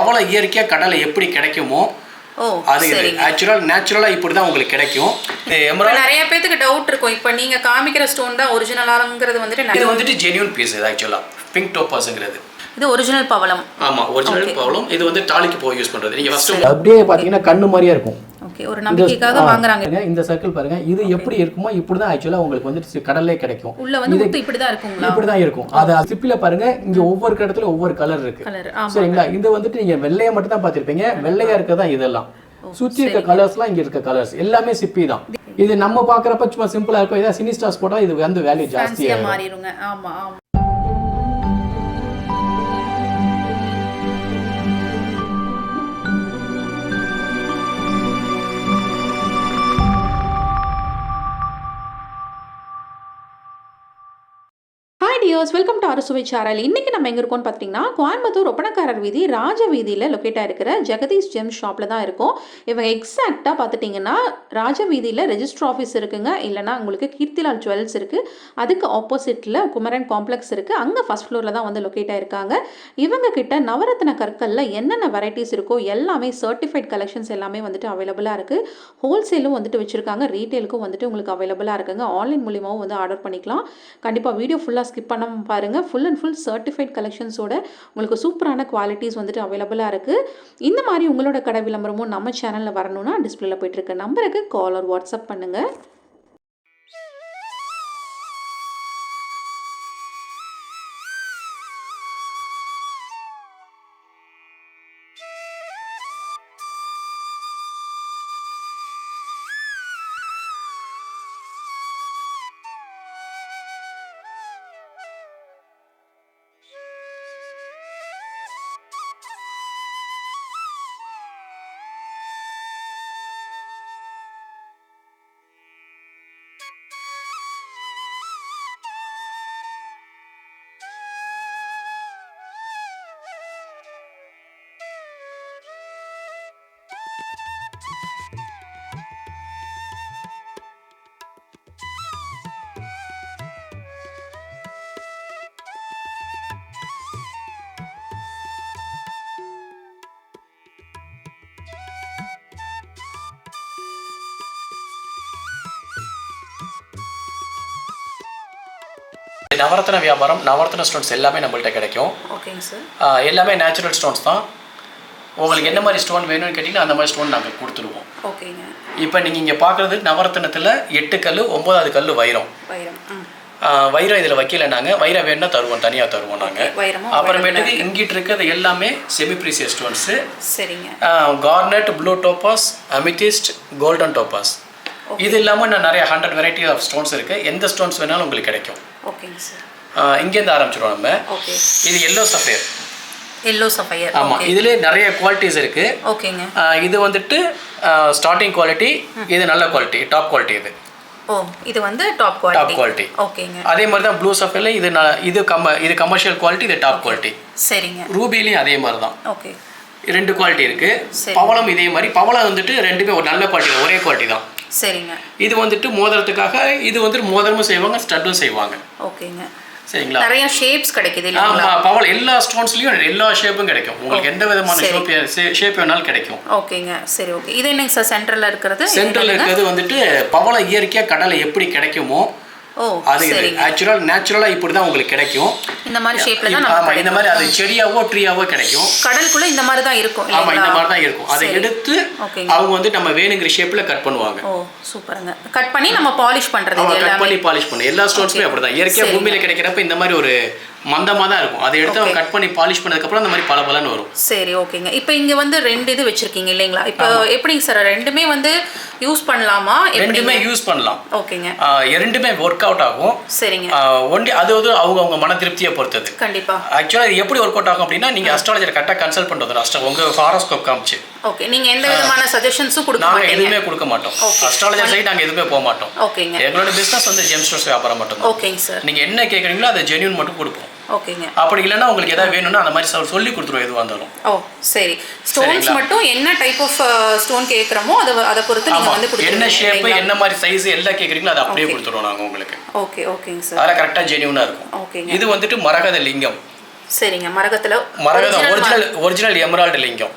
பவளம் இயற்கையாக கடலை எப்படி கிடைக்குமோ அது நேச்சுரலா இப்படி தான் உங்களுக்கு கிடைக்கும். நிறைய பேருக்கு டவுட் இருக்கும், இப்போ நீங்க காமிக்கிற ஸ்டோன் தான் ஒரிஜினலாங்கிறது வந்துட்டு இது வந்துட்டு ஜென்யூன் பீஸ். இது ஆக்சுவலா பிங்க் டோபாஸ்ங்கிறது இது ஒரிஜினல் பவளம். ஆமா, ஒரிஜினல் பவளம். இது வந்து தாலிக்கு போய் யூஸ் பண்றது. நீங்க ஃபர்ஸ்ட் அப்படியே பாத்தீங்கன்னா கண்ணு மாதிரியே இருக்கும். ஓகே, ஒரு நம்பிக்கைக்காக வாங்குறாங்க. இந்த சர்க்கிள் பாருங்க, இது எப்படி இருக்குமோ இப்படி தான் ஆக்சுவலா உங்களுக்கு வந்து கடல்லே கிடைக்கும். உள்ள வந்து முத்து இப்படி தான் இருக்குங்களா? இப்படி தான் இருக்கும். அது சிப்பில பாருங்க, இங்க ஒவ்வொரு இடத்துல ஒவ்வொரு கலர் இருக்கு. சரிங்களா? இது வந்துட்டு நீங்க வெள்ளையா மட்டும் தான் பாத்திருப்பீங்க. வெள்ளையா இருக்கதா இதெல்லாம். சுத்தி இருக்க கலர்ஸ்லாம் இங்க இருக்க கலர்ஸ் எல்லாமே சிப்பி தான். இது நம்ம பாக்குறப்ப சும்மா சிம்பிளா இருக்கும். இதை சினிஸ்டார்ஸ் போட்டா இது வந்து வேல்யூ ஜாஸ்தியா மாறிடுங்க. ஆமா ஆமா. வெல்கம் டு அரசுவை சேனல். இன்னைக்கு நம்ம எங்க இருக்கோம்னு பார்த்தீங்கன்னா கோயம்புத்தூர் ஒப்பனக்காரர் வீதி ராஜ வீதியில் லொக்கேட் ஆயிருக்கிற ஜெகதீஷ் ஜெம் ஷாப்ல தான் இருக்கும். இவங்க எக்ஸாக்டா பார்த்துட்டீங்கன்னா ராஜ வீதியில் ரெஜிஸ்டர் ஆஃபீஸ் இருக்குங்க. இல்லைனா உங்களுக்கு கீர்த்திலால் ஜுவல்ஸ் இருக்கு. அதுக்கு ஆப்போசிட்ல குமரன் காம்ப்ளெக்ஸ் இருக்கு. அங்கே ஃபர்ஸ்ட் ஃப்ளோர்ல தான் வந்து லொக்கேட் ஆயிருக்காங்க. இவங்க கிட்ட நவரத்ன கற்கள்ல என்னென்ன வெரைட்டிஸ் இருக்கோ எல்லாமே சர்டிஃபைட் கலெக்ஷன்ஸ் எல்லாமே வந்துட்டு அவைலபிளாக இருக்கு. ஹோல்சேலும் வந்துட்டு வச்சிருக்காங்க, ரீட்டைலுக்கும் வந்துட்டு உங்களுக்கு அவைலபிளாக இருக்குங்க. ஆன்லைன் மூலியமாகவும் வந்து ஆர்டர் பண்ணிக்கலாம். கண்டிப்பாக வீடியோ ஃபுல்லாக ஸ்கிப் பண்ண பாருங்க. ஃபுல் அண்ட் ஃபுல் சர்டிஃபைட் கலெக்ஷன்ஸோட உங்களுக்கு சூப்பரான குவாலிட்டிஸ் வந்துட்டு அவைலபிளாக இருக்குது. இந்த மாதிரி உங்களோட கடை விளம்பரமும் நம்ம சேனலில் வரணும்னா டிஸ்பிளேல போயிட்டு இருக்க நம்பருக்கு கால் ஆர் வாட்ஸ்அப் பண்ணுங்கள். நவரத்ன வியாபாரம், நவரத்ன ஸ்டோன்ஸ் எல்லாமே நம்மள்ட்ட கிடைக்கும். ஓகேங்க சார். எல்லாமே நேச்சுரல் ஸ்டோன்ஸ் தான். உங்களுக்கு என்ன மாதிரி ஸ்டோன் வேணும்னு கேட்டிங்கன்னா அந்த மாதிரி ஸ்டோன் நாங்கள் கொடுத்துருவோம். ஓகேங்க. இப்போ நீங்கள் இங்கே பார்க்குறது நவரத்னத்தில் 8 கல், 9வது கல் வைரம். வைரம் இதில் வைக்கல. நாங்கள் வைரம் வேணும்னா தருவோம், தனியாக தருவோம் நாங்கள். அப்புறமேட்டுக்கு இங்கிட்டு இருக்கிறது எல்லாமே செமி ப்ரீசியஸ் ஸ்டோன்ஸு. சரிங்க. Garnet, blue topaz, amethyst, golden topaz. இது இல்லாமல் நான் நிறைய 100 வெரைட்டி ஆஃப் ஸ்டோன்ஸ் இருக்குது. எந்த ஸ்டோன்ஸ் வேணாலும் உங்களுக்கு கிடைக்கும். ஓகேங்க சார். இங்கேருந்து ஆரம்பிச்சிடுவோம் நம்ம. ஓகே. இது எல்லோ சஃபயர். Yellow sapphire. ஆமாம், இதுலேயே நிறைய குவாலிட்டிஸ் இருக்குது. ஓகேங்க. இது வந்துட்டு ஸ்டார்டிங் குவாலிட்டி. இது நல்ல குவாலிட்டி, டாப் குவாலிட்டி. இது வந்து டாப் குவாலிட்டி. ஓகேங்க. அதே மாதிரி தான் ப்ளூ சஃபயர்ல இது கமர்ஷியல் குவாலிட்டி, இது டாப் குவாலிட்டி. சரிங்க. ரூபிலையும் அதே மாதிரி தான். ஓகே. 2 குவாலிட்டி இருக்கு. பவளம் இதே மாதிரி. பவளம் வந்துட்டு ரெண்டுமே ஒரு நல்ல குவாலிட்டி, ஒரே குவாலிட்டி தான். சரிங்க. இது வந்துட்டு மோதிரத்துக்காக. இது வந்துட்டு மோதிரமும் செய்வாங்க, ஸ்டட்டும் செய்வாங்க. ஓகேங்க. சரிங்களா? நிறைய ஷேப்ஸ் கிடைக்குது இல்லையா? ஆமா, பவளம் எல்லா ஸ்டோன்ஸ்லயும் எல்லா ஷேப்பும் கிடைக்கும். உங்களுக்கு எந்த விதமான ஷேப் வேணாலும் கிடைக்கும். ஓகேங்க. சரி, ஓகே. இது என்னங்க சார் சென்டர்ல இருக்கிறது? சென்டர்ல இருக்கிறது வந்துட்டு பவளம் இயற்கையா கடலை எப்படி கிடைக்குமோ அது நேச்சுரலா இப்படி தான் உங்களுக்கு கிடைக்கும். இந்த மாதிரி ஷேப்ல தான் நமக்கு இந்த மாதிரி அது செடியாவோ ட்ரீயாவோ கிடைக்கும். கடலுக்குள்ள இந்த மாதிரி தான் இருக்கும். ஆமா, இந்த மாதிரி தான் இருக்கும். அதை எடுத்து அவங்க வந்து நம்ம வேணுங்கிற ஷேப்ல கட் பண்ணுவாங்க. சூப்பருங்க. கட் பண்ணி நம்ம பாலிஷ் பண்றது. கட் பண்ணி பாலிஷ் பண்ணு. எல்லா ஸ்டோன்ஸுமே அப்படிதான். இயற்கையா பூமியில கிடைக்கிறப்ப இந்த மாதிரி ஒரு மந்தமாக தான் இருக்கும். அதை எடுத்து அவங்க கட் பண்ணி பாலிஷ் பண்ணதுக்கப்புறம் அந்த மாதிரி பலபலன்னு வரும். சரி, ஓகேங்க. இப்போ இங்கே வந்து 2 இது வச்சிருக்கீங்க இல்லைங்களா? இப்போ எப்படிங்க சார் ரெண்டுமே வந்து யூஸ் பண்ணலாமா? ரெண்டுமே யூஸ் பண்ணலாம். ஓகேங்க. ரெண்டுமே ஒர்க் அவுட் ஆகும். சரிங்க. ஒன்லி அது வந்து அவங்க மன திருப்தியை பொறுத்தது. கண்டிப்பா. ஆக்சுவலாக இது எப்படி ஒர்க் அவுட் ஆகும் அப்படின்னா, நீங்க அஸ்ட்ராலஜர் கரெக்டாக கன்சல்ட் பண்ணுறது. உங்க ஹாரோஸ்கோப் காமிச்சு. ஓகே. நீங்க எந்த விதமான சஜஷன்ஸும் கொடுக்க மாட்டீங்க? நாங்கள் எதுவுமே கொடுக்க மாட்டோம். அஸ்ட்ராலஜர் சைடு நாங்கள் எதுவுமே போக மாட்டோம். ஓகேங்க. எங்களோட பிஸ்னஸ் வந்து ஜெம் ஸ்டோன்ஸ் வியாபாரம் மட்டும் தான். ஓகேங்க சார். நீங்க என்ன கேட்குறீங்களோ அதை ஜென்யூன் மட்டும் கொடுப்போம். ஓகேங்க. அப்படி இல்லைன்னா உங்களுக்கு எதாவது வேணும்னா அந்த மாதிரி சொல்லி கொடுத்துருவோம் எதுவாக இருந்தாலும். சரி. ஸ்டோன்ஸ் மட்டும் என்ன டைப் ஆஃப் ஸ்டோன் கேட்குறோமோ அதை பொறுத்து நீங்கள் வந்து கொடுத்துருவீங்க. என்ன ஷேப்பு, என்ன மாதிரி சைஸ் எல்லாம் கேட்குறீங்களோ அதை அப்படியே கொடுத்துருவோம் நாங்கள் உங்களுக்கு. ஓகேங்க சார். அதெல்லாம் கரெக்டாக ஜென்யூனாக இருக்கும். ஓகேங்க. இது வந்துட்டு மரகத லிங்கம். சரிங்க. மரகதம் ஒரிஜினல் எமரால்டு லிங்கம்.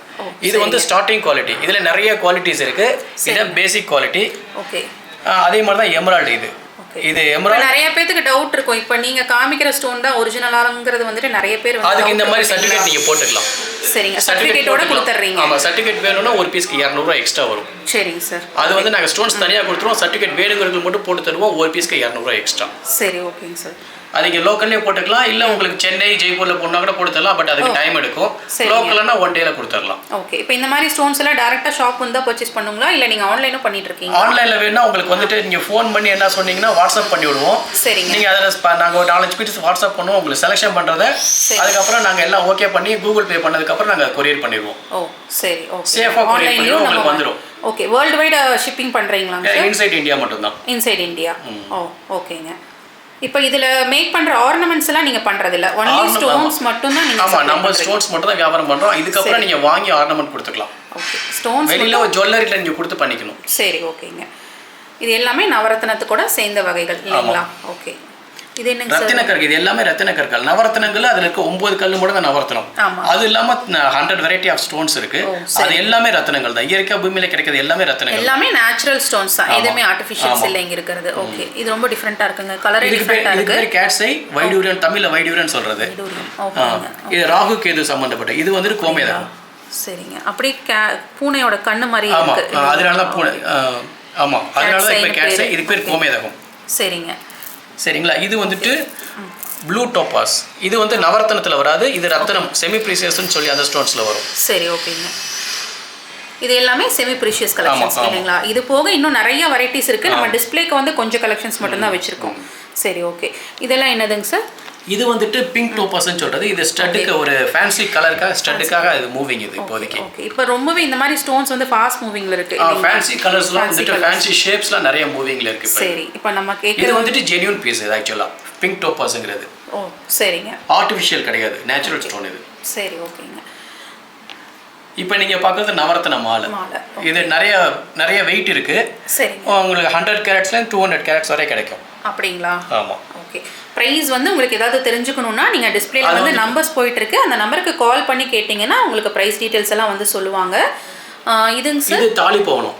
இது வந்து ஸ்டார்டிங் குவாலிட்டி. இதுல நிறைய குவாலிட்டிஸ் இருக்கு. இது பேசிக் குவாலிட்டி. ஓகே. அதே மாதிரி தான் எமரால்டு இது. இது எமரால்டு நிறைய பேருக்கு டவுட் இருக்கும். இப்போ நீங்க காமிக்கிற ஸ்டோன் தான் ஒரிஜினலாங்கிறது வந்துட்டு நிறைய பேர் வந்து அதுக்கு இந்த மாதிரி சர்டிஃபிகேட் நீங்க போட்டுக்கலாம். சரிங்க. சர்டிஃபிகேட்டோட கொடுத்துறீங்க. ஆமா, சர்டிஃபிகேட் வேணும்னா ஒரு பீஸ்க்கு 200 ரூபாய் எக்ஸ்ட்ரா வரும். சரிங்க சார். அது வந்து நாங்க ஸ்டோன்ஸ் தனியா கொடுத்துருவோம். சர்டிஃபிகேட் வேணுங்கிறதுக்கு மட்டும் போட்டு தருவோம். ஒரு பீஸ்க்கு 200 ரூபாய் எக்ஸ்ட்ரா. சரி, ஓகேங்க சார். அது நீங்க லோக்கல்லே போட்டுக்கலாம். இல்ல உங்களுக்கு சென்னை ஜெய்ப்பூர்ல போனா கூட கொடுத்துடலாம். பட் அதுக்கு டைம் எடுக்கும். லோக்கல்னா 1 டேல கொடுத்துடலாம். ஓகே. இப்போ இந்த மாதிரி ஸ்டோன்ஸ் எல்லாம் டைரக்டா ஷாப் வந்து பர்ச்சேஸ் பண்ணுங்களா இல்ல நீங்க ஆன்லைனும் பண்ணிட்டு இருக்கீங்க? ஆன்லைன்ல வேணா உங்களுக்கு வந்துட்டு நீங்க ஃபோன் பண்ணி என்ன சொன்னீங்கன்னா வாட்ஸ்அப் பண்ணி விடுவோம். சரிங்க. நீங்க அதல நாங்க ஒரு 4 பீஸ் வாட்ஸ்அப் பண்ணுவோம். உங்களுக்கு செலக்ஷன் பண்றதை அதுக்கு அப்புறம் நாங்க எல்லாம் ஓகே பண்ணி கூகுள் பே பண்ணதுக்கு அப்புறம் நாங்க கொரியர் பண்ணிடுவோம். ஓ சரி, ஓகே. சேஃபா கொரியர் பண்ணிடுவோம். உங்களுக்கு வந்துரும். ஓகே. வேர்ல்ட் வைட் ஷிப்பிங் பண்றீங்களா சார்? இன்சைட் இந்தியா மட்டும் தான். Inside India. ஓ ஓகேங்க. இப்போ இதுல மேக் பண்ற ஆர்னமெண்ட்ஸ் எல்லாம் நீங்க பண்றது இல்ல, ஒன்லி ஸ்டோன்ஸ் மட்டும் தான் நீங்க? ஆமா, நம்ம ஸ்டோன்ஸ் மட்டும் தான் வியாபாரம் பண்றோம். இதுக்கு அப்புறம் நீங்க வாங்கி ஆர்னமெண்ட் கொடுத்துக்கலாம். ஓகே. ஸ்டோன்ஸ் வெளியில ஒரு ஜுவல்லரில நீங்க கொடுத்து பண்ணிக்கணும். சரி, ஓகேங்க. இது எல்லாமே நவரத்னத்துக்கூட சேர்ந்த வகைகள் இல்லைங்களா? ஓகே. இது என்னங்க சார்? ரத்தின கற்கள். இது எல்லாமே ரத்தின கற்கள். நவரத்னங்கள் அதுல இருக்க 9 கல்லு மட்டும் தான் நவரத்னம். அது இல்லாம 100 வெரைட்டி ஆஃப் ஸ்டோன்ஸ் இருக்கு. அது எல்லாமே ரத்தினங்கள் தான். இயற்கை பூமியில கிடைக்கிறது எல்லாமே ரத்தினங்கள். எல்லாமே நேச்சுரல் ஸ்டோன்ஸ் தான். எதுமே ஆர்ட்டிஃபிஷியல்ஸ் இல்ல இங்க இருக்குது. ஓகே. இது ரொம்ப டிஃபரண்டா இருக்குங்க. கலரே டிஃபரண்டா இருக்கு. இது கேட்ஸை வைடூரியன், தமிழ்ல வைடூரியன் சொல்றது. ஓகேங்க. இது ராகு கேது சம்பந்தப்பட்ட. இது வந்து கோமேதகம். சரிங்க. அப்படியே பூனையோட கண்ணு மாதிரி இருக்கு. அதனால தான் பூனை. ஆமா, அதனால தான் இப்ப கேட்ஸை. இது பேர் கோமேதகம். சரிங்க. சரிங்களா? இது வந்துட்டு ப்ளூ டோபாஸ். இது வந்து நவரத்னத்துல வராது. இது ரத்னம் செமி ப்ரீசியஸ்னு சொல்லி அந்த ஸ்டோன்ஸ்ல வரும். சரி, ஓகேங்க. இது எல்லாமே செமி ப்ரீஷியஸ் கலெக்ஷன்ஸ் இல்லைங்களா? இது போக இன்னும் நிறைய வெரைட்டிஸ் இருக்கு. நம்ம டிஸ்ப்ளேக்கு வந்து கொஞ்சம் கலெக்ஷன்ஸ் மட்டும் தான் வச்சிருக்கோம். சரி, ஓகே. இதெல்லாம் என்னதுங்க சார்? இது வந்துட்டு பிங்க் டோபாஸ்னு சொல்றது. இது ஸ்டட்டுக்கு ஒரு ஃபேன்சி கலருக்காக ஸ்டட்டுக்காக இது மூவிங். இது இப்போதைக்கு இப்போ ரொம்பவே இந்த மாதிரி ஸ்டோன்ஸ் வந்து ஃபாஸ்ட் மூவிங்ல இருக்கு. ஃபேன்சி கலர்ஸ்லாம் வந்துட்டு ஃபேன்சி ஷேப்ஸ்லாம் நிறைய மூவிங்ல இருக்கு. சரி, இப்போ நம்ம கேக்குறது இது வந்துட்டு ஜென்யூன் பீஸ். இது ஆக்சுவலா பிங்க் டோபாஸ்ங்கிறது. ஓ சரிங்க. ஆர்ட்டிஃபிஷியல் கிடையாது, நேச்சுரல் ஸ்டோன் இது. சரி, ஓகேங்க. இப்போ நீங்க பார்க்குறது நவரத்ன மாலை. இது நிறைய வெயிட் இருக்கு. சரிங்க. உங்களுக்கு 100 கேரட்ஸ்ல 200 கேரட்ஸ் வரை கிடைக்கும். அப்படிங்களா? ஆமா. ஓகே. பிரைஸ் வந்து உங்களுக்கு ஏதாவது தெரிஞ்சுக்கணும்னா நீங்க டிஸ்ப்ளேல வந்து நம்பர்ஸ் போயிட்டு இருக்கு. அந்த நம்பருக்கு கால் பண்ணி கேட்டிங்கன்னா உங்களுக்கு பிரைஸ் டீடைல்ஸ் எல்லாம் வந்து சொல்லுவாங்க. இதுங்க சார்? இது தாலி போகணும்.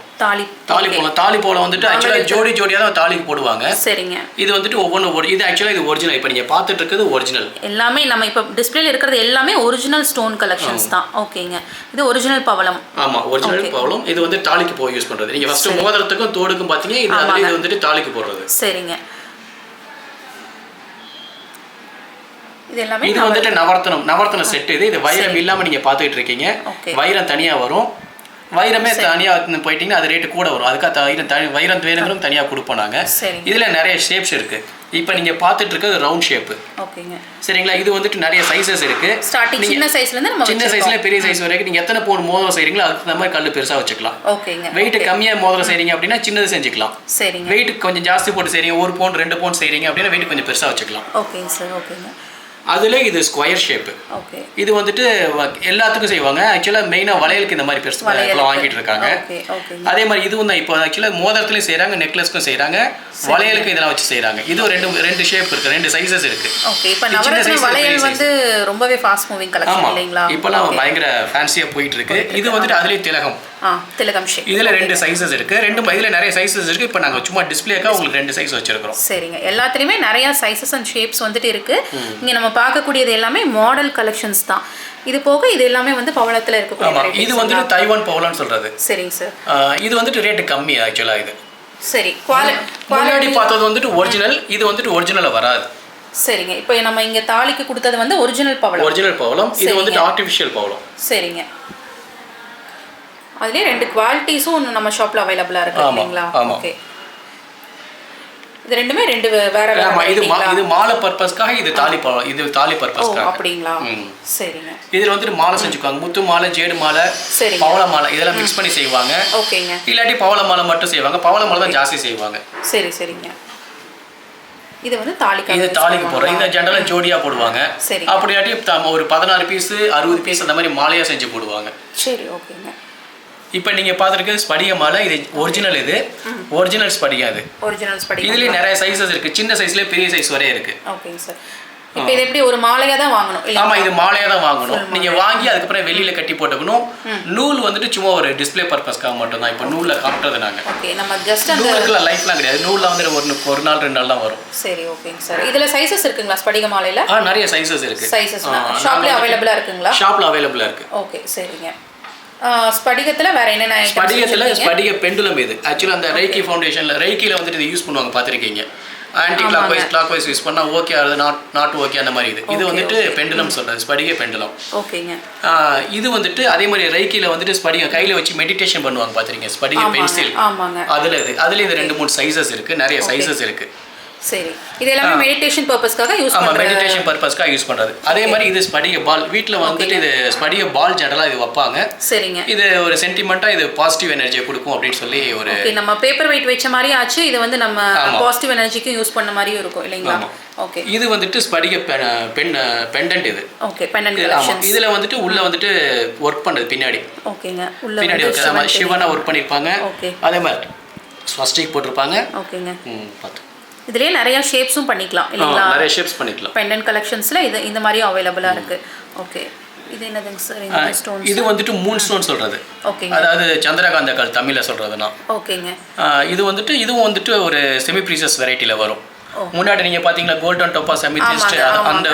தாலி போல வந்துட்டு ஆக்சுவலா ஜோடியா தான் தாலிக்கு போடுவாங்க. சரிங்க. இது வந்துட்டு ஒவ்வொரு இது ஆக்சுவலா இது ஒரிஜினல். இப்போ நீங்க பார்த்துட்டு இருக்குது ஒரிஜினல். எல்லாமே நம்ம இப்போ டிஸ்ப்ளேல இருக்கிறது எல்லாமே ஒரிஜினல் ஸ்டோன் கலெக்ஷன்ஸ் தான். ஓகேங்க. இது ஒரிஜினல் பவளம். ஆமா, ஒரிஜினல் பவளம். இது வந்து தாலிக்கு போய் யூஸ் பண்றது. நீங்க ஃபர்ஸ்ட் மோதிரத்துக்கும் தோடுக்கும் பாத்தீங்க. இது வந்துட்டு தாலிக்கு போடுறது. சரிங்க. இது எல்லாமே இது வந்துட்டு நவரத்ன செட். இது வைரம் இல்லாம நீங்க பாத்துக்கிட்டு இருக்கீங்க. வைரம் தனியா வரும். வைரமே தனியா போயிட்டீங்கன்னா அது ரேட்டு கூட வரும். அதுக்காக வைரம் வேணுங்கிறதும் தனியா கொடுப்போம் நாங்க. இதுல நிறைய ஷேப்ஸ் இருக்கு. இப்போ நீங்க பார்த்துட்டு இருக்கிறது ரவுண்ட் ஷேப். ஓகேங்க. சரிங்களா? இது வந்துட்டு நிறைய சைஸஸ் இருக்கு. ஸ்டார்டிங் சின்ன சைஸ்ல இருந்து நம்ம சின்ன சைஸ்ல பெரிய சைஸ் வரைக்கும் நீங்க எத்தனை பவுன் மோதிரம் செய்றீங்களோ அதுக்கு தகுந்த மாதிரி கல்லு பெருசா வச்சுக்கலாம். ஓகேங்க. வெயிட் கம்மியா மோதிரம் செய்றீங்க அப்படின்னா சின்னது செஞ்சுக்கலாம். சரிங்க. வெயிட் கொஞ்சம் ஜாஸ்தி போட்டு செய்றீங்க, 1 பவுன் 2 பவுன் செய்றீங்க அப்படின்னா வெயிட் கொஞ்சம் பெருசா வச்சுக்கலாம். ஓகேங்க சார். ஓகேங்க. அதுல இது ஸ்கொயர் ஷேப். ஓகே. இது வந்துட்டு எல்லாத்துக்கும் செய்வாங்க. ஆக்சுவலா மெயினா வளையலுக்கு இந்த மாதிரி பெருசா வாங்கிட்டு இருக்காங்க. அதே மாதிரி இதுவும் தான். இப்போ ஆக்சுவலா மோதிரத்துலயும் செய்றாங்க, நெக்லஸ்க்கும் செய்றாங்க, வளையலுக்கு இதெல்லாம் வச்சு செய்றாங்க. இது ரெண்டு ஷேப் இருக்கு, 2 சைஸஸ் இருக்கு. ஓகே. இப்போ நவரத்ன வளையல் வந்து ரொம்பவே ஃபாஸ்ட் மூவிங் கலெக்ஷன் இல்லைங்களா? இப்போலாம் பயங்கர ஃபேன்சியா போயிட்டு இருக்கு. இது வந்துட்டு அதுலயே திலகம் ஷேப். இதுல 2 சைஸஸ் இருக்கு. இதுல நிறைய சைஸஸ் இருக்கு. இப்போ நாங்க சும்மா டிஸ்ப்ளேக்காக உங்களுக்கு 2 சைஸ் வச்சிருக்கோம். சரிங்க. எல்லாத்துலயுமே நிறைய சைஸஸ் அண்ட் ஷேப்ஸ் வந்துட்டு இருக்கு. இங்க நம்ம பார்க்கக்கூடியது எல்லாமே மாடல் கலெக்ஷன்ஸ் தான். இது போக இது எல்லாமே வந்து பவளத்துல இருக்கு. இது வந்து தைவான் பவளம்னு சொல்றது. சரிங்க சார். இது வந்துட்டு ரேட் கம்மி ஆக்சுவலா. இது சரி. முன்னாடி பார்த்தது வந்துட்டு ஒரிஜினல். இது வந்துட்டு ஒரிஜினலா வராது. சரிங்க. இப்போ நம்ம இங்க தாலிக்கு கொடுத்தது வந்து ஒரிஜினல் பவளம். இது வந்துட்டு ஆர்ட்டிஃபிஷியல் பவளம். சரிங்க. அதுலயே 2 குவாலிட்டிஸும் நம்ம ஷாப்ல அவைலபிளா இருக்கு இல்லீங்களா? ஓகே. இது ரெண்டுமே 2 வேற இது மாலை பர்பஸ்க்காக, இது தாலி பவளம். இது தாலி பர்பஸ்க்காக. அப்படிங்களா? சரிங்க. இதுல வந்துட்டு மாலை செஞ்சுக்குவாங்க. முத்து மாலை, ஜேடு மாலை, பவள மாலை இதெல்லாம் மிக்ஸ் பண்ணி செய்வாங்க. ஓகேங்க. இல்லாட்டி பவள மாலை மட்டும் செய்வாங்க. பவள மாலை தான் ஜாஸ்தி செய்வாங்க. சரிங்க. இது வந்து தாலிக்கு போடுறோம். இந்த ஜெனரலா ஜோடியா போடுவாங்க. அப்படியாட்டி ஒரு 16 பீஸ் 60 பீஸ் அந்த மாதிரி மாலையா செஞ்சு போடுவாங்க. சரி, ஓகேங்க. இப்போ நீங்க பாத்துருக்கிறது ஸ்படிக மாலை. இது ஒரிஜினல். இது ஒரிஜினல் ஸ்படிகம். இதுல நிறைய சைஸஸ் இருக்கு. சின்ன சைஸ்ல பெரிய சைஸ் வரை இருக்கு. ஓகேங்க சார். இப்போ இது எப்படி ஒரு மாலையா தான் வாங்கணும் இல்ல? ஆமா, இது மாலையா தான் வாங்கணும். நீங்க வாங்கி அதுக்கப்புறம் வெளியில கட்டி போட்டுக்கணும். நூல் வந்துட்டு சும்மா ஒரு டிஸ்ப்ளே பர்பஸ்க்காக மட்டும் தான். இப்போ நூல்ல காட்டுறது நாங்க. ஓகே, நம்ம ஜஸ்ட் அந்த நூலுக்குலாம் லைஃப்லாம் கிடையாது. நூல்ல வந்து ஒரு நாள் 2 நாள் தான் வரும். சரி, ஓகேங்க சார். இதுல சைஸஸ் இருக்குங்களா ஸ்படிக மாலையில? நிறைய சைஸஸ் இருக்கு. சைஸஸ்னா ஷாப்ல அவைலபிளா இருக்குங்களா? ஷாப்ல அவைலபிளா இருக்கு. ஓகே, சரிங்க. ஸ்படிகத்துல வேற என்னென்ன ஐட்டம்ஸ்? ஸ்படிகத்துல ஸ்படிக பெண்டுலம் இது. ஆக்சுவலா அந்த ரெய்கி ஃபவுண்டேஷன்ல ரெய்கில வந்துட்டு இது யூஸ் பண்ணுவாங்க, பாத்திருக்கீங்க. ஆன்டி கிளாக்வைஸ் யூஸ் பண்ணா ஓகே ஆகுது, நாட் ஓகே அந்த மாதிரி. இது வந்துட்டு பெண்டுலம் சொல்றது, ஸ்படிக பெண்டுலம். ஓகேங்க. இது வந்துட்டு அதே மாதிரி ரெய்கில வந்துட்டு ஸ்படிக கையில வச்சு மெடிடேஷன் பண்ணுவாங்க, பாத்திருக்கீங்க. ஸ்படிக பென்சில். ஆமாங்க. அதுல இது 2-3 சைஸஸ் இருக்கு, நிறைய சைஸஸ் இருக்கு. சரி, இது எல்லாமே மெடிடேஷன் பர்பஸ்க்காக யூஸ் பண்றது. ஆமா, மெடிடேஷன் பர்பஸ்க்காக யூஸ் பண்றது. அதே மாதிரி இது ஸ்படிக பால். வீட்ல வந்துட்டு இது ஸ்படிக பால் ஜெனரலா இது வைப்பாங்க. சரிங்க. இது ஒரு சென்டிமெண்டா இது பாசிட்டிவ் எனர்ஜியை கொடுக்கும் அப்படின்னு சொல்லி ஒரு ஓகே, நம்ம பேப்பர் வெயிட் வெச்ச மாதிரி ஆச்சு. இது வந்து நம்ம பாசிட்டிவ் எனர்ஜிக்கு யூஸ் பண்ண மாதிரியும் இருக்கும் இல்லைங்களா? ஓகே. இது வந்துட்டு ஸ்படிக பெண்டன்ட் இது. Okay, pendant collections. இதுல வந்துட்டு உள்ள வந்துட்டு வர்க் பண்றது பின்னாடி. ஓகேங்க. உள்ள பின்னாடி சிவனா வர்க் பண்ணிருப்பாங்க. ஓகே. அதே மாதிரி ஸ்வஸ்டிக் போட்டுருப்பாங்க. ஓகேங்க. பாத்து இதுலயே நிறைய ஷேப்ஸும் பண்ணிக்கலாம் இல்லைங்களா? நிறைய ஷேப்ஸ் பண்ணிக்கலாம். பெண்டன்ட் கலெக்ஷன்ஸ்ல இது இந்த மாதிரி அவைலபிளா இருக்கு. ஓகே, இது என்னதுங்க சார்? இந்த ஸ்டோன்ஸ். இது வந்துட்டு மூன் ஸ்டோன் சொல்றது. ஓகேங்க. அதாவது சந்திரகாந்த கல் தமிழ்ல சொல்றதுனா. ஓகேங்க. இதுவும் வந்துட்டு ஒரு செமி ப்ரீசியஸ் வெரைட்டில வரும். முன்னாடி நீங்க பாத்தீங்களா கோல்டன் டோபாஸ் அமெதிஸ்ட் அந்த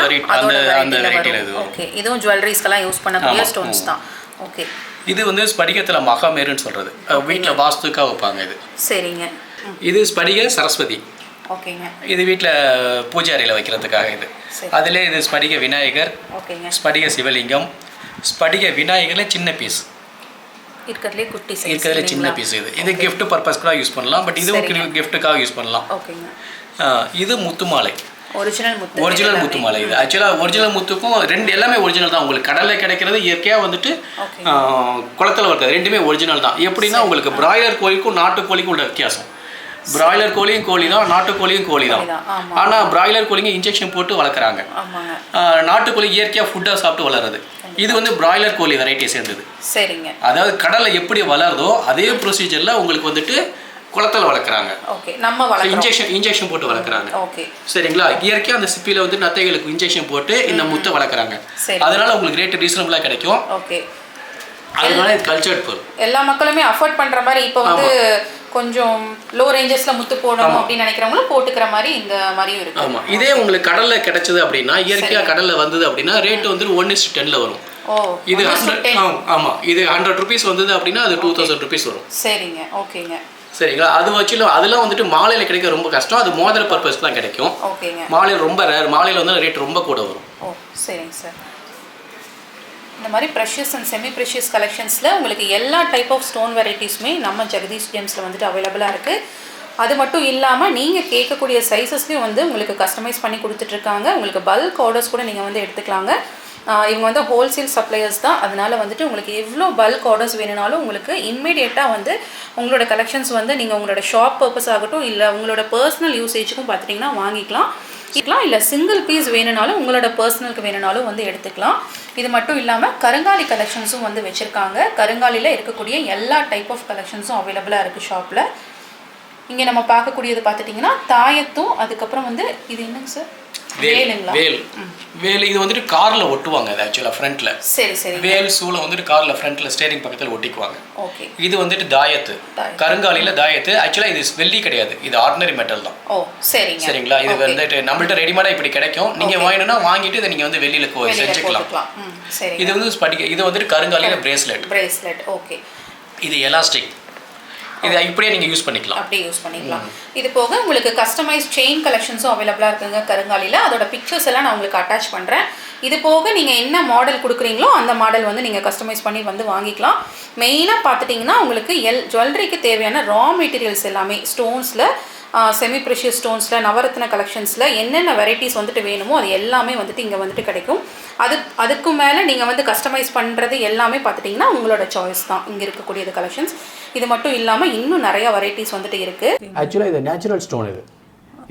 வெரைட்டில இது. ஓகே, இதுவும் ஜுவல்லரிஸ்க்கெல்லாம் யூஸ் பண்ணக்கூடிய ஸ்டோன்ஸ் தான். ஓகே. இது வந்து ஸ்படிகத்துல மகாமேருன்னு சொல்றது. வீட்ல வாஸ்துக்காக வைப்பாங்க இது. சரிங்க. இது ஸ்படிக சரஸ்வதி. ஓகேங்க. இது வீட்ல பூஜை அறையில வைக்கிறதுக்காக இது. அதிலே இது ஸ்படிக விநாயகர். ஓகேங்க. ஸ்படிக சிவலிங்கம். ஸ்படிக விநாயகர்ல சின்ன பீஸ் இருக்கறதுல குட்டி சைஸ். இருக்கறதுல சின்ன பீஸ் இது கிஃப்ட் பர்பஸ்க்காக யூஸ் பண்ணலாம். பட் இதுவும் கிஃப்ட்டுக்காக யூஸ் பண்ணலாம். ஓகேங்க. இது முத்துமாலை. ஒரிஜினல் முத்துமாலை. இது ஆக்சுவலா ஒரிஜினல் முத்துக்கும் எல்லாமே ஒரிஜினல் தான். உங்களுக்கு கடல்ல கிடைக்கிறது இயற்கையா வந்துட்டு குளத்துல வருது, ரெண்டுமே ஒரிஜினல் தான். எப்படின்னா உங்களுக்கு பிராய்லர் கோழிக்கும் நாட்டுக்கோழிக்கும் உள்ள வித்தியாசம். பிராய்லர் கோழியும் கோழி தான், நாட்டுக்கோழியும் கோழி தான். ஆனா பிராய்லர் கோழிங்க இன்ஜெக்ஷன் போட்டு வளர்க்குறாங்க. நாட்டுக்கோழி இயற்கையா ஃபுட்டா சாப்பிட்டு வளருது. இது வந்து பிராய்லர் கோழி வெரைட்டியை சேர்ந்தது. சரிங்க. அதாவது கடல்ல எப்படி வளருதோ அதே ப்ரொசீஜர்ல உங்களுக்கு வந்துட்டு குளத்துல வளர்க்குறாங்க. இன்ஜெக்ஷன் போட்டு வளர்க்குறாங்க. சரிங்களா? இயற்கையா அந்த சிப்பியில வந்து நத்தைகளுக்கு இன்ஜெக்ஷன் போட்டு இந்த முத்தை வளர்க்குறாங்க. அதனால உங்களுக்கு ரேட் ரீசனபிளா கிடைக்கும். அதனால இது கல்ச்சர்ட் பொருள். எல்லா மக்களுமே அஃபோர்ட் பண்ற மாதிரி இப்போ வந்து கொஞ்சம் லோ ரேஞ்சஸ்ல முத்து போடணும் அப்படி நினைக்கிறவங்களும் போட்டுக்கிற மாதிரி இந்த மாதிரியும் இருக்கு. ஆமா, இதே உங்களுக்கு கடல்ல கிடைச்சது அப்படின்னா இயற்கையா கடல்ல வந்தது அப்படின்னா ரேட் வந்து 1:10 வரும். இது 100. ஆமா, இது 100 rupees வந்தது அப்படின்னா அது 2000 rupees வரும். சரிங்க. ஓகேங்க. சரிங்களா? அது வச்சுல அதெல்லாம் வந்துட்டு மாலையில கிடைக்க ரொம்ப கஷ்டம். அது மோதிர பர்பஸ் தான் கிடைக்கும். ஓகேங்க. மாலையில ரொம்ப ரேர். மாலையில வந்து ரேட் ரொம்ப கூட வரும். சரிங்க சார். இந்த மாதிரி ப்ரெஷியஸ் அண்ட் செமி ப்ரெஷியஸ் கலெக்ஷன்ஸில் உங்களுக்கு எல்லா டைப் ஆஃப் ஸ்டோன் வெரைட்டிஸுமே நம்ம ஜெகதீஷ் ஜெம்ஸில் வந்துட்டு அவைலபிளாக இருக்குது. அது மட்டும் இல்லாமல் நீங்கள் கேட்கக்கூடிய சைஸஸ்லையும் வந்து உங்களுக்கு கஸ்டமைஸ் பண்ணி கொடுத்துட்ருக்காங்க. உங்களுக்கு பல்க் ஆர்டர்ஸ் கூட நீங்கள் வந்து எடுத்துக்கலாங்க. இவங்க வந்து ஹோல்சேல் சப்ளையர்ஸ் தான். அதனால் வந்துட்டு உங்களுக்கு எவ்வளோ பல்க் ஆர்டர்ஸ் வேணுனாலும் உங்களுக்கு இம்மிடியேட்டாக வந்து உங்களோட கலெக்ஷன்ஸ் வந்து நீங்கள் உங்களோட ஷாப் பர்பஸ் ஆகட்டும் இல்லை உங்களோட பர்சனல் யூசேஜுக்கும் பார்த்துட்டிங்கன்னா வாங்கிக்கலாம். இல்லை சிங்கிள் பீஸ் வேணுனாலும் உங்களோட பர்சனலுக்கு வேணுனாலும் வந்து எடுத்துக்கலாம். இது மட்டும் இல்லாமல் கருங்காலி கலெக்ஷன்ஸும் வந்து வச்சுருக்காங்க. கருங்காலியில் இருக்கக்கூடிய எல்லா டைப் ஆஃப் கலெக்ஷன்ஸும் அவைலபிளாக இருக்குது ஷாப்பில். இங்கே நம்ம பார்க்கக்கூடியது பார்த்துட்டிங்கன்னா தாயத்தும், அதுக்கப்புறம் வந்து இது என்னங்க சார்? வேல். இது வந்துட்டு கார்ல ஒட்டுவாங்க. அது ஆக்சுவலா ஃப்ரண்ட்ல. சரி. வேல் சூளை வந்துட்டு கார்ல ஃப்ரண்ட்ல ஸ்டீரிங் பக்கத்துல ஒட்டிக்குவாங்க. ஓகே. இது வந்துட்டு தாயத்து. கருங்காலில தாயத்து. ஆக்சுவலா இது வெள்ளி கிடையாது. இது ஆர்டினரி மெட்டல் தான். சரிங்க. சரிங்களா? இது வந்துட்டு நம்மள்ட்ட ரெடிமேடா இப்படி கிடைக்கும். நீங்க வாங்கினா வாங்கிட்டு இதை நீங்க வந்து வெளியில செஞ்சுக்கலாம். சரி. இது வந்து இது வந்துட்டு கருங்காலில பிரேஸ்லெட். ஓகே. இது எலாஸ்டிக். இதை இப்படியே நீங்கள் யூஸ் பண்ணிக்கலாம். அப்படியே யூஸ் பண்ணிக்கலாம். இது போக உங்களுக்கு கஸ்டமைஸ் செயின் கலெக்ஷன்ஸும் அவைலபிளாக இருக்குங்க கருங்காலியில். அதோட பிக்சர்ஸ் எல்லாம் நான் உங்களுக்கு அட்டாச் பண்ணுறேன். இது போக நீங்கள் என்ன மாடல் கொடுக்குறீங்களோ அந்த மாடல் வந்து நீங்கள் கஸ்டமைஸ் பண்ணி வந்து வாங்கிக்கலாம். மெயினாக பார்த்துட்டிங்கன்னா உங்களுக்கு ஜுவல்லரிக்கு தேவையான ரா மெட்டீரியல்ஸ் எல்லாமே ஸ்டோன்ஸில், செமி ப்ரெஷியஸ் ஸ்டோன்ஸில், நவரத்ன கலெக்ஷன்ஸில் என்னென்ன வெரைட்டிஸ் வந்துட்டு வேணுமோ அது எல்லாமே வந்துட்டு இங்கே வந்துட்டு கிடைக்கும். அதுக்கு மேலே நீங்கள் வந்து கஸ்டமைஸ் பண்ணுறது எல்லாமே பார்த்துட்டிங்கன்னா உங்களோட சாய்ஸ் தான் இங்கே இருக்கக்கூடியது கலெக்ஷன்ஸ். இது மட்டும் இல்லாமல் இன்னும் நிறைய வெரைட்டிஸ் வந்துட்டு இருக்குது. ஆக்சுவலாக இது நேச்சுரல் ஸ்டோன். இது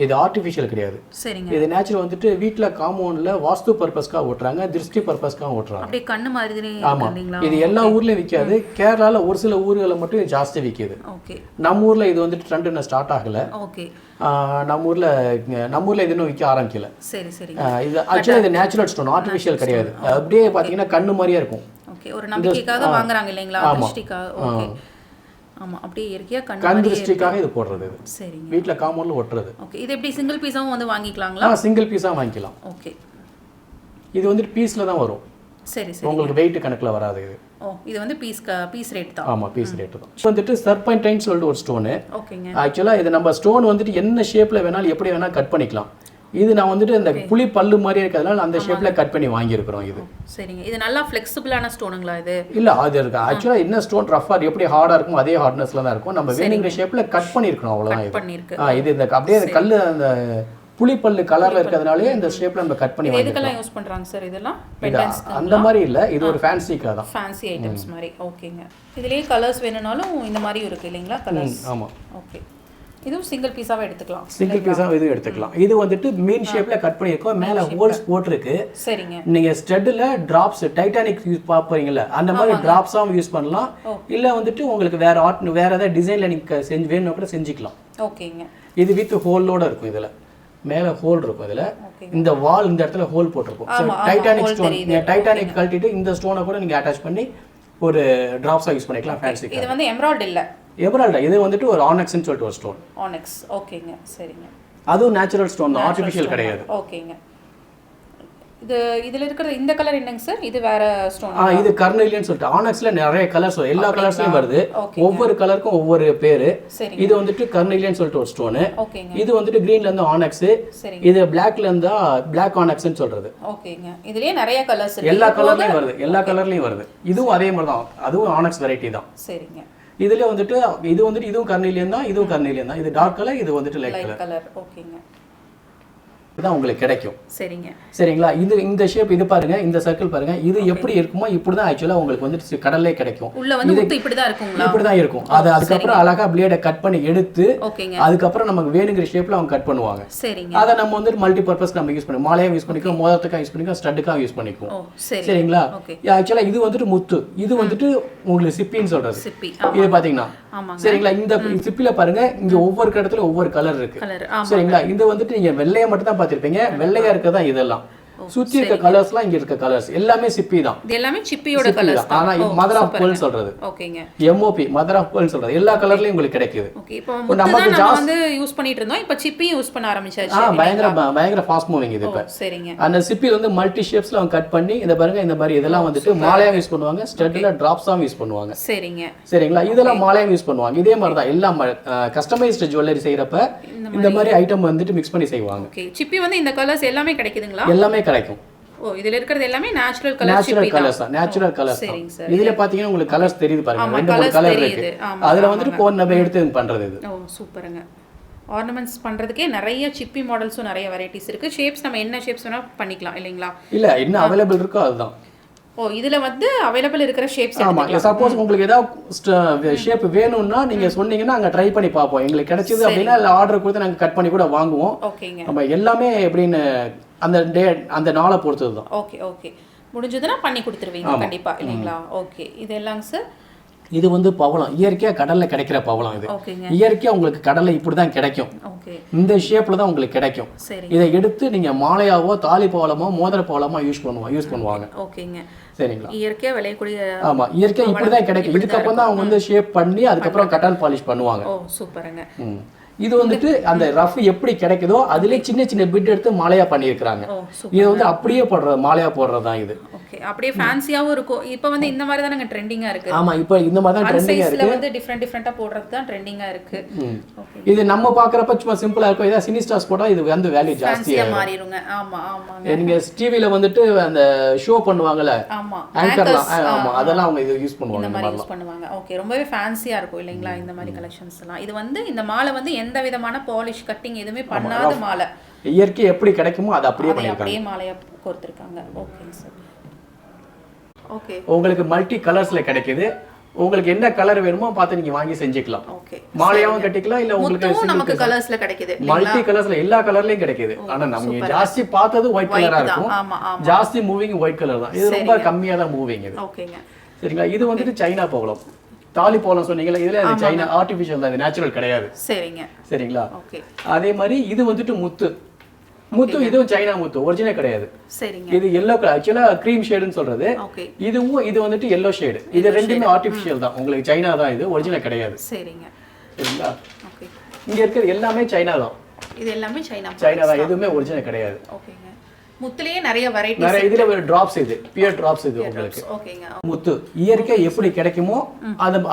இது ஆர்டிஃபிஷியல் கிடையாது. சரிங்க. இது நேச்சுரல் வந்துட்டு வீட்ல காம்பவுண்ட்ல வாஸ்து பர்பஸ்க்காக ஓட்டுறாங்க, திருஷ்டி பர்பஸ்க்காக ஓட்டுறாங்க. அப்படியே கண்ணு மாதிரி. ஆமா, இது எல்லா ஊர்லயும் விற்காது. கேரளால ஒரு சில ஊர்களில் மட்டும் ஜாஸ்தி விற்கிது. ஓகே. நம்ம ஊர்ல இது வந்துட்டு ட்ரெண்ட் இன்னும் ஸ்டார்ட் ஆகல. ஓகே. நம்ம ஊர்ல இது இன்னும் விற்க ஆரம்பிக்கல. சரி சரி. இது ஆக்சுவலா இது நேச்சுரல் ஸ்டோன், ஆர்டிஃபிஷியல் கிடையாது. அப்படியே பாத்தீங்கன்னா கண்ணு மாதிரியே இருக்கும். ஓகே. ஒரு நம்பிக்கைக்காக வாங்குறாங்க இல்லைங்களா, திருஷ்டிக்காக. ஓகே. ஆமா, அப்படியே இயற்கையா கண் திருஷ்டிக்காக இது போடுறது. இது சரிங்க. வீட்ல காம்பவுண்ட்ல ஒட்டுறது. ஓகே. இது எப்படி சிங்கிள் பீஸாவும் வந்து வாங்கிக்கலாங்களா? சிங்கிள் பீஸா வாங்கிக்கலாம். ஓகே. இது வந்துட்டு பீஸ்ல தான் வரும். சரி சரி. உங்களுக்கு வெயிட் கணக்குல வராது இது. இது வந்து பீஸ் ரேட் தான். ஆமா, பீஸ் ரேட் தான். இது வந்துட்டு சர்பென்டைன் சொல்லிட்டு ஒரு ஸ்டோன். ஓகேங்க. ஆக்சுவலா இது நம்ம ஸ்டோன் வந்துட்டு என்ன ஷேப்ல வேணாலும் எப்படி வேணாலும் கட் பண்ணிக்கலாம். இது நான் வந்துட்டு இந்த புலி பல்லு மாதிரி இருக்கிறதுனால அந்த ஷேப்ல கட் பண்ணி வாங்கியிருக்கிறோம். இது சரிங்க. இது நல்லா ஃப்ளெக்சிபிளான ஸ்டோனுங்களா இது? இல்ல, அது இருக்கு. ஆக்சுவலா என்ன ஸ்டோன் ரஃபா எப்படி ஹார்டா இருக்கும் அதே ஹார்ட்னஸ்ல தான் இருக்கும். நம்ம வேணுங்கிற ஷேப்ல கட் பண்ணிருக்கோம், அவ்வளவுதான். இது இந்த அப்படியே கல்லு அந்த புலிப்பல்லு கலர்ல இருக்கிறதுனாலே இந்த ஷேப்ல நம்ம கட் பண்ணி வாங்கிக்கலாம். எதுக்கெல்லாம் யூஸ் பண்றாங்க சார் இதெல்லாம்? பெண்டன்ட்ஸ் அந்த மாதிரி இல்ல, இது ஒரு ஃபேன்சிக்கா தான். ஃபேன்சி ஐட்டம்ஸ் மாதிரி. ஓகேங்க. இதுலயே கலர்ஸ் வேணும்னாலும் இந்த மாதிரி இருக்கு இல்லைங்களா கலர்ஸ்? ஆமா. ஓகே. இதுவும் சிங்கிள் பீஸாவே எடுத்துக்கலாம். சிங்கிள் பீஸாவே இது எடுத்துக்கலாம். இது வந்துட்டு மீன் ஷேப்ல கட் பண்ணிருக்கோம், மேல ஹோல்ஸ் போட்டுருக்கு. சரிங்க. நீங்க ஸ்டட்ல டிராப்ஸ் டைட்டானிக் யூஸ் பாப்பீங்கல்ல, அந்த மாதிரி டிராப்ஸாவும் யூஸ் பண்ணலாம். இல்ல வந்துட்டு உங்களுக்கு வேற ஏதாவது டிசைன்ல நீங்க செஞ்சு வேணும்னா கூட செஞ்சுக்கலாம். ஓகேங்க. இது வித் ஹோலோட இருக்கும். இதுல மேல ஹோல் இருக்கும். இதுல இந்த வால் இந்த இடத்துல ஹோல் போட்டிருக்கும். டைட்டானிக் ஸ்டோன், டைட்டானிக் கழட்டிட்டு இந்த ஸ்டோனை கூட நீங்க அட்டாச் பண்ணி ஒரு டிராப்ஸா யூஸ் பண்ணிக்கலாம். ஃபேன்சி. இது வந்து எமரால்ட் இல்ல, எமரால்ட். இது வந்துட்டு ஒரு ஆனெக்ஸ்னு சொல்லிட்டு ஒரு ஸ்டோன். ஆனெக்ஸ். ஓகேங்க. சரிங்க. அதுவும் நேச்சுரல் ஸ்டோன் தான், ஆர்டிஃபிஷியல் கிடையாது. ஓகேங்க. இதுல இருக்கிற இந்த கலர் என்னங்க சார்? இது வேற ஸ்டோன். இது கர்னலியன் சொல்லிட்டு ஆனெக்ஸ்ல நிறைய கலர்ஸ், எல்லா கலர்ஸ்லயும் வருது. ஒவ்வொரு கலருக்கும் ஒவ்வொரு பேரு. இது வந்துட்டு கர்னலியன் சொல்லிட்டு ஒரு ஸ்டோன். இது வந்துட்டு கிரீன்ல இருந்து ஆனெக்ஸ், இது பிளாக்ல இருந்து பிளாக் ஆனெக்ஸ்னு சொல்றது. ஓகேங்க. இதுலயே நிறைய கலர்ஸ் இருக்கு. எல்லா கலர்லயும் வருது, எல்லா கலர்லயும் வருது. இதுவும் அதே மாதிரி தான், அதுவும் ஆனெக்ஸ் வெரைட்டி தான். சரிங்க. இதுல வந்துட்டு இதுவும் கர்னலியன் தான், இதுவும் கர்னலியன் தான். இது டார்க் கலர், இது வந்துட்டு லைட் கலர். ஓகேங்க. தான் உங்களுக்கு கிடைக்கும். சரிங்க. சரிங்களா? இது இந்த ஷேப் இது பாருங்க, இந்த சர்க்கிள் பாருங்க. இது எப்படி இருக்குமோ இப்படி தான் ஆக்சுவலா உங்களுக்கு வந்து கடல்லே கிடைக்கும். உள்ள வந்து முத்து இப்படி தான் இருக்குங்களா? இப்படி தான் இருக்கும். அதுக்கப்புறம் அழகா பிளேட கட் பண்ணி எடுத்து அதுக்கப்புறம் நமக்கு வேணுங்கிற ஷேப்ல அவங்க கட் பண்ணுவாங்க. சரிங்க. அதை நம்ம வந்து மல்டி பர்பஸ் நம்ம யூஸ் பண்ணுவோம். மாலையா யூஸ் பண்ணிக்கோ, மோதிரத்துக்கா யூஸ் பண்ணிக்கோ, ஸ்டட்டுக்கா யூஸ் பண்ணிக்குவோம். சரிங்களா? ஆக்சுவலா இது வந்துட்டு முத்து, இது வந்துட்டு உங்களுக்கு சிப்பின்னு சொல்றது. இது பாத்தீங்கன்னா சரிங்களா? இந்த சிப்பில பாருங்க, இங்க ஒவ்வொரு இடத்துல ஒவ்வொரு கலர் இருக்கு. சரிங்களா? இது வந்துட்டு நீங்க வெள்ளைய மட்டும் தான் பாத்திருப்பீங்க. வெள்ளையா இருக்கதா இதெல்லாம். சுத்தி இருக்க கலர்ஸ்லாம் இங்க இருக்க கலர்ஸ் எல்லாமே சிப்பி தான். இது எல்லாமே சிப்பியோட கலர்ஸ் தான். ஆனா மதர் ஆஃப் pearl சொல்றது. ஓகேங்க. எம்ஓபி மதர் ஆஃப் pearl சொல்றது. எல்லா கலர்லயும் உங்களுக்கு கிடைக்குது. ஓகே. இப்போ நமக்கு நம்ம வந்து யூஸ் பண்ணிட்டு இருந்தோம். இப்போ சிப்பி யூஸ் பண்ண ஆரம்பிச்சாச்சு. பயங்கர ஃபாஸ்ட் மூவிங் இது. இப்ப சரிங்க. அந்த சிப்பி வந்து மல்டி ஷேப்ஸ்ல அவங்க கட் பண்ணி இந்த பாருங்க, இந்த மாதிரி இதெல்லாம் வந்துட்டு மாலையா யூஸ் பண்ணுவாங்க, ஸ்டட்ல டிராப்ஸா யூஸ் பண்ணுவாங்க. சரிங்க. சரிங்களா? இதெல்லாம் மாலையா யூஸ் பண்ணுவாங்க. இதே மாதிரி தான் எல்லாம் கஸ்டமைஸ்டு ஜுவல்லரி செய்யறப்ப இந்த மாதிரி ஐட்டம் வந்துட்டு மிக்ஸ் பண்ணி செய்வாங்க. ஓகே. சிப்பி வந்து இந்த கலர்ஸ் எல்லாமே கிடைக்குதுங்களா? எல்லாமே கிடைக்கும். இதுல இருக்கிறது எல்லாமே நேச்சுரல் கலர்ஸ் தான். Natural colours. இதுல பாத்தீங்கன்னா உங்களுக்கு கலர்ஸ் தெரியுது பாருங்க, ரெண்டு மூணு கலர் இருக்கு. அதுல வந்துட்டு கோன் நம்ம எடுத்து பண்றது இது. சூப்பருங்க. ஆர்னமெண்ட்ஸ் பண்றதுக்கே நிறைய சிப்பி மாடல்ஸும் நிறைய வெரைட்டிஸ் இருக்கு. ஷேப்ஸ் நம்ம என்ன ஷேப்ஸ் வேணா பண்ணிக்கலாம் இல்லைங்களா? இல்ல, என்ன அவைலபிள் இருக்கோ அதுதான். இதுல வந்து அவைலபிள் இருக்கிற ஷேப்ஸ். ஆமா. சப்போஸ் உங்களுக்கு ஏதாவது ஷேப் வேணும்னா நீங்க சொன்னீங்கன்னா அங்க ட்ரை பண்ணி பார்ப்போம். எங்களுக்கு கிடைச்சது அப்படின்னா ஆர்டர் கொடுத்து நாங்க கட் பண்ணி கூட வாங்குவோம். ஓகேங்க. நம்ம எல்லாமே எப்படின்னு அந்த நாளை பொறுத்தது தான். Okay okay. முடிஞ்சதுன்னா பண்ணி கொடுத்துருவீங்க கண்டிப்பா இல்லைங்களா? ஓகே. இது எல்லாங்க சார்? இது வந்து பவளம், இயற்கையா கடல்ல கிடைக்கிற பவளம். இது இயற்கையா உங்களுக்கு கடல்ல இப்படிதான் கிடைக்கும். இந்த ஷேப்ல தான் உங்களுக்கு கிடைக்கும். இதை எடுத்து நீங்க மாலையாவோ, தாலி பவளமோ, மோதிர பவளமோ யூஸ் பண்ணுவாங்க. ஓகேங்க. சரிங்களா? இயற்கையா விளையக்கூடிய. ஆமா, இயற்கையா இப்படிதான் கிடைக்கும். இதுக்கப்புறம் தான் அவங்க வந்து ஷேப் பண்ணி அதுக்கப்புறம் கட்டால் பாலிஷ் பண்ணுவாங்க. சூப்பருங்க. இது வந்துட்டு அந்த ரஃப் எப்படி கிடைக்குதோ அதுலயே சின்ன சின்ன பிட் எடுத்து மாலையா பண்ணியிருக்காங்க. இது வந்து அப்படியே போடுறது, மாலையா போடுறதுதான் இது. ஓகே. அப்படியே ஃபேன்சியாவும் இருக்கும். இப்போ வந்து இந்த மாதிரி தான் ட்ரெண்டிங்கா இருக்கு. ஆமா, இப்போ இந்த மாதிரி தான் ட்ரெண்டிங்கா இருக்கு. வந்து டிஃபரண்டா போடுறது தான் ட்ரெண்டிங்கா இருக்கு. இது நம்ம பாக்குறப்ப சும்மா சிம்பிளா இருக்கும். இதா சினிஸ்டார்ஸ் போட்டா இது வந்து வேல்யூ ஜாஸ்தியா மாறிடுங்க. ஆமா ஆமாங்க. நீங்க டிவில வந்துட்டு அந்த ஷோ பண்ணுவாங்கல, ஆமா, ஆங்கர்லாம், ஆமா, அதெல்லாம் அவங்க இது யூஸ் பண்ணுவாங்க. இந்த மாதிரி யூஸ் பண்ணுவாங்க. ஓகே. ரொம்பவே ஃபேன்சியா இருக்கும் இல்லைங்களா இந்த மாதிரி கலெக்ஷன்ஸ் எல்லாம்? இது வந்து இந்த மாலை வந்து எந்த விதமான பாலிஷ் கட்டிங் எதுவுமே பண்ணாத மாலை. இயற்கை எப்படி கிடைக்குமோ அது அப்படியே பண்ணிருக்காங்க. அப்படியே மாலையா கோர்த்திருக்காங்க. ஓகேங்க சார். ஓகே. உங்களுக்கு மல்டி கலர்ஸ்ல கிடைக்குது. உங்களுக்கு என்ன கலர் வேணுமோ பார்த்து நீங்க வாங்கி செஞ்சுக்கலாம். மாலையாவும் கட்டிக்கலாம், இல்ல உங்களுக்கு நமக்கு கலர்ஸ்ல கிடைக்குது, மல்டி கலர்ஸ்ல எல்லா கலர்லயும் கிடைக்குது. ஆனா நம்ம ஜாஸ்தி பார்த்தது ஒயிட் கலரா இருக்கும், ஜாஸ்தி மூவிங் ஒயிட் கலர் தான். இது ரொம்ப கம்மியா தான் மூவிங் இது. சரிங்களா? இது வந்துட்டு சைனா பவளம், தாலி பவளம் சொன்னீங்களா, இதுல அது சைனா ஆர்டிபிஷியல் தான், இது நேச்சுரல் கிடையாது. சரிங்களா? அதே மாதிரி இது வந்துட்டு முத்து, இதுவும் சைனா முத்து, ஒரிஜினல் கிடையாது. இது எல்லோ கலர், ஆக்சுவலா கிரீம் ஷேடுன்னு சொல்றது. இதுவும் இது வந்துட்டு எல்லோ ஷேடு. இது ரெண்டுமே ஆர்டிபிஷியல் தான், உங்களுக்கு சைனா தான், இது ஒரிஜினல் கிடையாது. சரிங்களா? இங்க இருக்கிறது எல்லாமே சைனா தான், இது எல்லாமே சைனா தான், எதுவுமே ஒரிஜினல் கிடையாது. முத்துலயே நிறைய வெரைட்டிஸ், நிறைய இதுல ஒரு டிராப்ஸ், இது பியர் டிராப்ஸ் இது உங்களுக்கு. முத்து இயற்கை எப்படி கிடைக்குமோ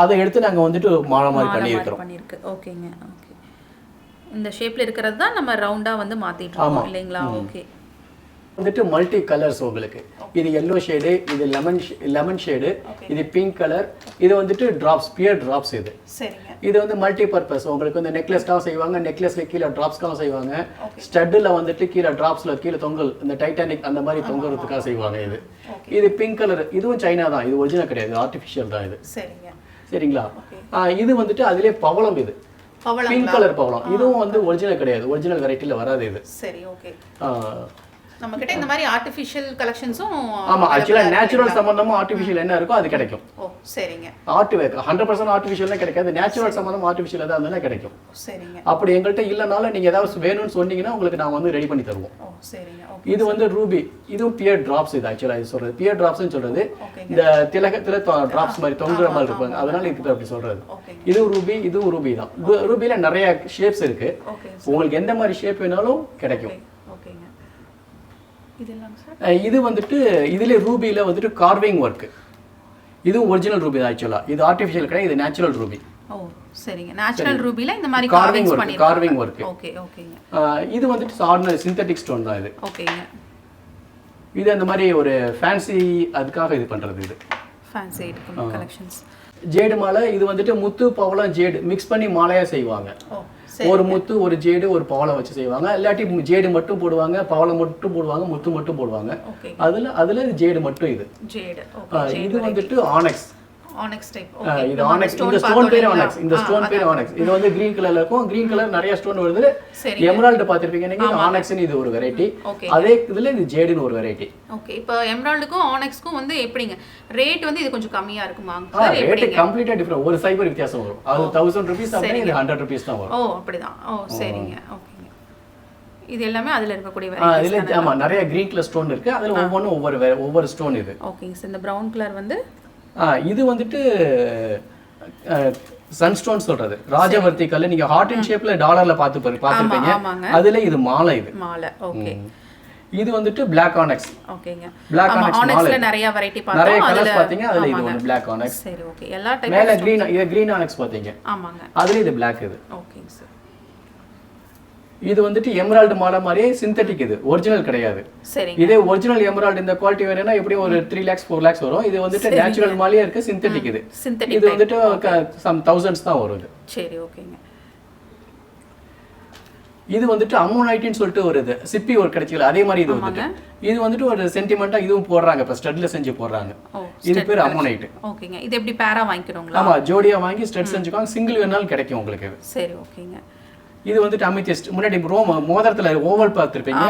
அதை எடுத்து நாங்க வந்துட்டு மாலை மாதிரி பண்ணியிருக்கோம். ஓகேங்க. இந்த ஷேப்ல இருக்கிறது தான் நம்ம ரவுண்டா வந்து மாத்திட்டு இருக்கோம் இல்லைங்களா? ஓகே. வந்துட்டு மல்டி கலர்ஸ் உங்களுக்கு. இது yellow ஷேடு, இது லெமன் ஷேடு, இது பிங்க் கலர், இது வந்துட்டு டிராப்ஸ், பியர் டிராப்ஸ் இது. சரிங்க. இது வந்து மல்டி பர்பஸ், உங்களுக்கு வந்து நெக்லஸ்க்காக செய்வாங்க, நெக்லஸ்ல கீழே டிராப்ஸ்க்காக செய்வாங்க, ஸ்டட்ல வந்துட்டு கீழே டிராப்ஸ்ல கீழே தொங்கல், இந்த டைட்டானிக் அந்த மாதிரி தொங்குறதுக்காக செய்வாங்க. இது பிங்க் கலர், இதுவும் சைனா தான், இது ஒரிஜினல் கிடையாது, ஆர்டிஃபிஷியல் தான் இது. சரிங்களா? இது வந்துட்டு அதிலே பவளம், இது பிங்க் கலர் பவளம், இதுவும் வந்து ஒரிஜினல் கிடையாது, ஒரிஜினல் வெரைட்டில வராது இது. சரி, ஓகே. நம்ம கிட்ட இந்த மாதிரி ஆர்ட்டிஃபிஷியல் கலெக்ஷன்ஸும் ஆமா, एक्चुअली நேச்சுரல் சம்பந்தமா ஆர்ட்டிஃபிஷியல் என்ன இருக்கோ அது கிடைக்கும். ஓ சரிங்க. 100% ஆர்ட்டிஃபிஷியல் கிடைக்காது, நேச்சுரல் சம்பந்தமா ஆர்ட்டிஃபிஷியல் ஏதாவது இருந்தா கிடைக்கும். சரிங்க. அப்படி எங்கள்கிட்ட இல்லனால நீங்க ஏதாவது வேணும்னு சொன்னீங்கன்னா உங்களுக்கு நான் வந்து ரெடி பண்ணி தருவோம். ஓ சரிங்க. ஓகே. இது வந்து ரூபி, இதுவும் பியர் டிராப்ஸ். இது ஆக்சுவலா இது சொல்றது பியர் டிராப்ஸ்னு சொல்றது, இந்த திலகத்துல டிராப்ஸ் மாதிரி தொங்குற மாதிரி இருப்பாங்க, அதனால இதுக்கு அப்படி சொல்றது. இதுவும் ரூபி, இதுவும் ரூபி தான். ரூபில நிறைய ஷேப்ஸ் இருக்கு, உங்களுக்கு எந்த மாதிரி ஷேப் வேணாலும் கிடைக்கும். இது வந்துட்டு இதுல ரூபில வந்துட்டு கார்விங் ஒர்க், இது ஒரிஜினல் ரூபி தான் ஆக்சுவலா, இது ஆர்ட்டிஃபிஷியல் கிடையாது, இது நேச்சுரல் ரூபி. ஓ சரிங்க. நேச்சுரல் ரூபில இந்த மாதிரி கார்விங் ஒர்க். ஓகே ஓகேங்க. இது வந்துட்டு ஆர்டினரி சிந்தெடிக் ஸ்டோன் தான் இது. ஓகேங்க. இது அந்த மாதிரி ஒரு ஃபேன்சி அதுக்காக இது பண்றது, இது ஃபேன்சி கலெக்ஷன்ஸ். ஜேடு மாலை, இது வந்துட்டு முத்து பவளம் ஜேடு மிக்ஸ் பண்ணி மாலையா செய்வாங்க. ஒரு முத்து ஒரு ஜேடு ஒரு பவளம் வச்சு செய்வாங்க, இல்லாட்டி ஜேடு மட்டும் போடுவாங்க, பவளம் மட்டும் போடுவாங்க, முத்து மட்டும் போடுவாங்க. அதுல ஜேடு மட்டும். இது இது வந்துட்டு ஆனெக்ஸ். இது ஆனெக்ஸ், இந்த ஸ்டோன் பேர் ஆனெக்ஸ், இந்த ஸ்டோன் பேர் ஆனெக்ஸ். இது வந்து கிரீன் கலர்ல இருக்கும், கிரீன் கலர் நிறைய ஸ்டோன் வருது. எமரால்ட் பாத்திருப்பீங்க நீங்க, ஆனெக்ஸ்னு இது ஒரு வெரைட்டி, அதே இதுல இது ஜேடுன்னு ஒரு வெரைட்டி. ஓகே. இப்போ எமரால்டுக்கும் ஆனெக்ஸ்க்கும் வந்து எப்படிங்க ரேட் வந்து இது கொஞ்சம் கம்மியா இருக்குமா? ரேட் கம்ப்ளீட்டா டிஃபரண்ட், ஒரு சைபர் வித்தியாசம் வரும். அது 1000 ரூபீஸ் அப்படியே, இது 100 ரூபீஸ் தான் வரும். ஓ அப்படிதான். ஓ சரிங்க. ஓகேங்க. இது எல்லாமே அதுல இருக்கக்கூடிய வெரைட்டிஸ். இதுல ஆமா நிறைய கிரீன் கலர் ஸ்டோன் இருக்கு, அதுல ஒவ்வொன்றும் ஒவ்வொரு ஸ்டோன். இது ஓகேங்க சார். இந்த பிரவுன் கலர் வந்து இது வந்துட்டு சன்ஸ்டோன் சொல்றது, ராஜவர்த்தி கல். நீங்க ஹார்ட் இன் ஷேப்ல டாலர்ல பாத்துருப்பீங்க, அதுல இது மாலை. இது மாலை. ஓகே. இது வந்துட்டு Black Onyx. ஓகேங்க. Black Onyx Onyxல நிறைய வெரைட்டி பார்த்தோம், நிறைய கலர்ஸ் பாத்தீங்க, அதுல இது ஒன்னு Black Onyx. சரி ஓகே. எல்லா டைப் மேல green, இது green Onyx பாத்தீங்க. ஆமாங்க. அதுல இது Black. இது ஓகேங்க சார். இது வந்துட்டு எமரால்ட் மாலை மாதிரியே சிந்தெடிக், இது ஒரிஜினல் கிடையாது. சரிங்க. இதே ஒரிஜினல் எமரால்ட் இந்த குவாலிட்டி வேணும்னா எப்படி ஒரு 3 lakhs 4 lakhs வரும். இது வந்துட்டு நேச்சுரல் மாலையே இருக்கு, சிந்தெடிக். இது வந்துட்டு some thousands தான் வரும். இது சரி ஓகேங்க. இது வந்துட்டு அம்மோனைட்னு சொல்லிட்டு ஒரு இது சிப்பி ஒரு கிடைச்சல, அதே மாதிரி இது வந்துட்டு இது வந்துட்டு ஒரு சென்டிமெண்டா இதுவும் போடுறாங்க, இப்ப ஸ்டட்ல செஞ்சு போடுறாங்க. இது பேர் அம்மோனைட். ஓகேங்க. இது எப்படி பேரா வாங்கிக்கணுங்களா? ஆமா, ஜோடியா வாங்கி ஸ்டட் செஞ்சுக்காங்க, சிங்கிள் வேணாலும் கிடைக்கும் உங்களுக்கு. சரி ஓகேங்க. இது வந்துட்டு அமித்திஸ்ட். முன்னாடி மோதிரத்துல ஓவல் பார்த்திருப்பீங்க,